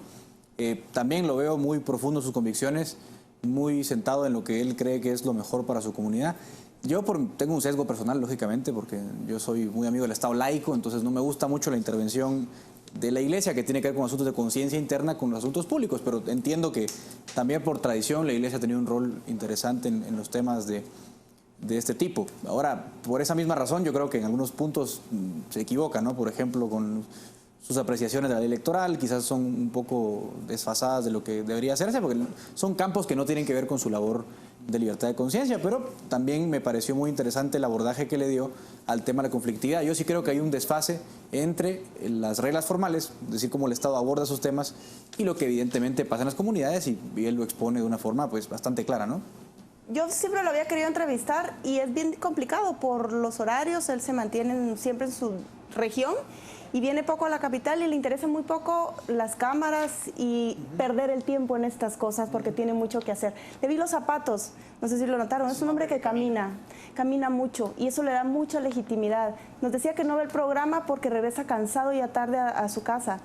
También lo veo muy profundo en sus convicciones, muy sentado en lo que él cree que es lo mejor para su comunidad. Yo tengo un sesgo personal, lógicamente, porque yo soy muy amigo del Estado laico, entonces no me gusta mucho la intervención de la Iglesia, que tiene que ver con asuntos de conciencia interna, con los asuntos públicos, pero entiendo que también por tradición la Iglesia ha tenido un rol interesante en los temas de de este tipo. Ahora, por esa misma razón, yo creo que en algunos puntos se equivoca, ¿no? Por ejemplo, con sus apreciaciones de la ley electoral, quizás son un poco desfasadas de lo que debería hacerse, porque son campos que no tienen que ver con su labor de libertad de conciencia, pero también me pareció muy interesante el abordaje que le dio al tema de la conflictividad. Yo sí creo que hay un desfase entre las reglas formales, es decir, cómo el Estado aborda esos temas, y lo que evidentemente pasa en las comunidades, y él lo expone de una forma pues bastante clara, ¿no? Yo siempre lo había querido entrevistar y es bien complicado por los horarios, él se mantiene siempre en su región y viene poco a la capital y le interesa muy poco las cámaras y perder el tiempo en estas cosas porque tiene mucho que hacer. Le vi los zapatos, no sé si lo notaron, es un hombre que camina mucho y eso le da mucha legitimidad. Nos decía que no ve el programa porque regresa cansado y a tarde a su casa.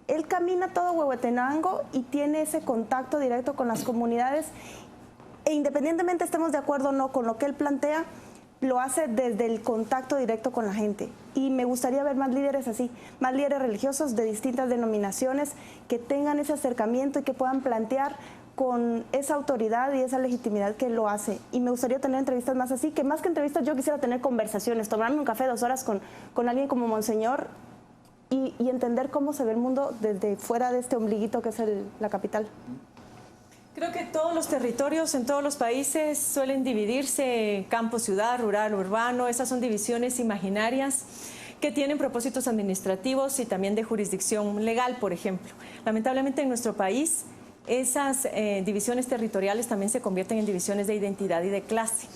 Él camina todo Huehuetenango y tiene ese contacto directo con las comunidades e independientemente estemos de acuerdo o no con lo que él plantea, lo hace desde el contacto directo con la gente. Y me gustaría ver más líderes así, más líderes religiosos de distintas denominaciones que tengan ese acercamiento y que puedan plantear con esa autoridad y esa legitimidad que lo hace. Y me gustaría tener entrevistas más así, que más que entrevistas yo quisiera tener conversaciones, tomarme un café 2 horas con alguien como Monseñor y entender cómo se ve el mundo desde fuera de este ombliguito que es la capital. Creo que todos los territorios en todos los países suelen dividirse en campo, ciudad, rural, urbano. Esas son divisiones imaginarias que tienen propósitos administrativos y también de jurisdicción legal, por ejemplo. Lamentablemente en nuestro país esas divisiones territoriales también se convierten en divisiones de identidad y de clase,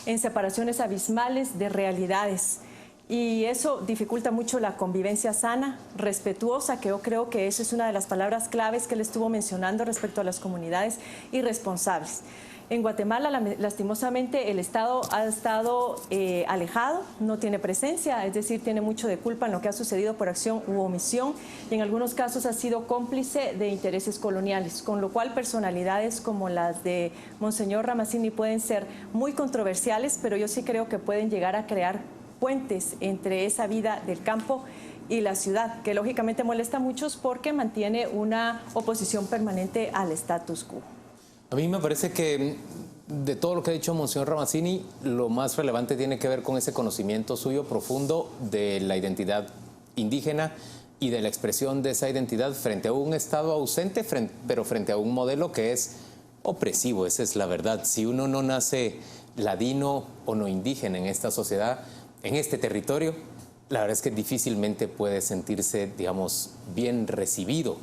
en separaciones abismales de realidades. Y eso dificulta mucho la convivencia sana, respetuosa, que yo creo que esa es una de las palabras claves que él estuvo mencionando respecto a las comunidades, y responsables. En Guatemala, lastimosamente, el Estado ha estado alejado, no tiene presencia, es decir, tiene mucho de culpa en lo que ha sucedido por acción u omisión, y en algunos casos ha sido cómplice de intereses coloniales, con lo cual personalidades como las de Monseñor Ramazzini pueden ser muy controversiales, pero yo sí creo que pueden llegar a crear puentes entre esa vida del campo y la ciudad, que lógicamente molesta a muchos porque mantiene una oposición permanente al status quo. A mí me parece que de todo lo que ha dicho Monseñor Ramazzini, lo más relevante tiene que ver con ese conocimiento suyo profundo de la identidad indígena y de la expresión de esa identidad frente a un Estado ausente, pero frente a un modelo que es opresivo, esa es la verdad. Si uno no nace ladino o no indígena en esta sociedad, en este territorio, la verdad es que difícilmente puede sentirse, digamos, bien recibido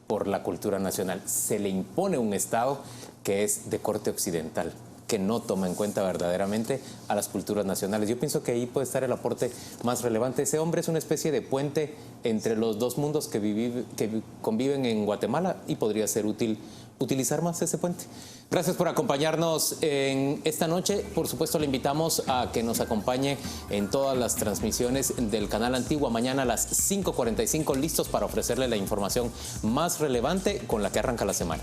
por la cultura nacional. Se le impone un Estado que es de corte occidental, que no toma en cuenta verdaderamente a las culturas nacionales. Yo pienso que ahí puede estar el aporte más relevante. Ese hombre es una especie de puente entre los dos mundos que conviven en Guatemala y podría ser útil utilizar más ese puente. Gracias por acompañarnos en esta noche. Por supuesto, le invitamos a que nos acompañe en todas las transmisiones del canal Antigua. Mañana a las 5:45, listos para ofrecerle la información más relevante con la que arranca la semana.